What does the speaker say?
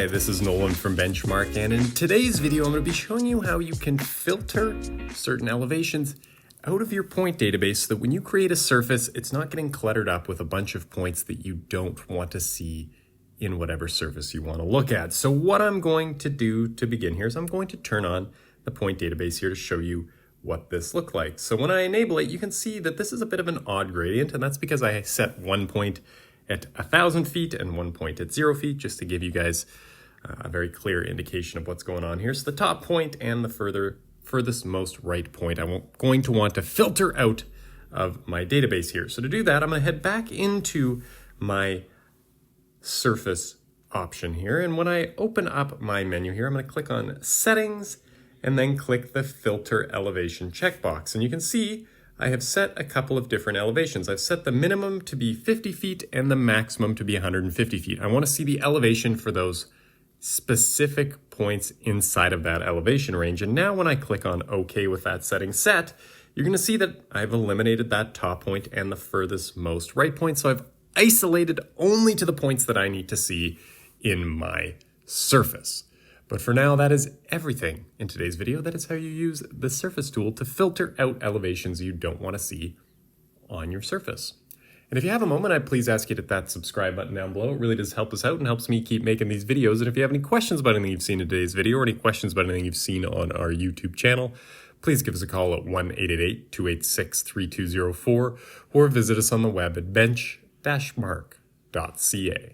Hi, this is Nolan from Benchmark, and in today's video I'm going to be showing you how you can filter certain elevations out of your point database so that when you create a surface, it's not getting cluttered up with a bunch of points that you don't want to see in whatever surface you want to look at. So what I'm going to do to begin here is I'm going to turn on the point database here to show you what this looks like. So when I enable it, you can see that this is a bit of an odd gradient, and that's because I set one point at 1,000 feet and 1 point at 0 feet, just to give you guys a very clear indication of what's going on here. So the top point and the furthest most right point, I'm going to want to filter out of my database here. So to do that, I'm going to head back into my surface option here. And when I open up my menu here, I'm going to click on Settings and then click the Filter Elevation checkbox. And you can see I have set a couple of different elevations. I've set the minimum to be 50 feet and the maximum to be 150 feet. I want to see the elevation for those specific points inside of that elevation range. And now when I click on OK with that setting set, you're going to see that I've eliminated that top point and the furthest most right point. So I've isolated only to the points that I need to see in my surface. But for now, that is everything in today's video. That is how you use the surface tool to filter out elevations you don't want to see on your surface. And if you have a moment, I'd please ask you to hit that subscribe button down below. It really does help us out and helps me keep making these videos. And if you have any questions about anything you've seen in today's video or any questions about anything you've seen on our YouTube channel, please give us a call at 1-888-286-3204 or visit us on the web at bench-mark.ca.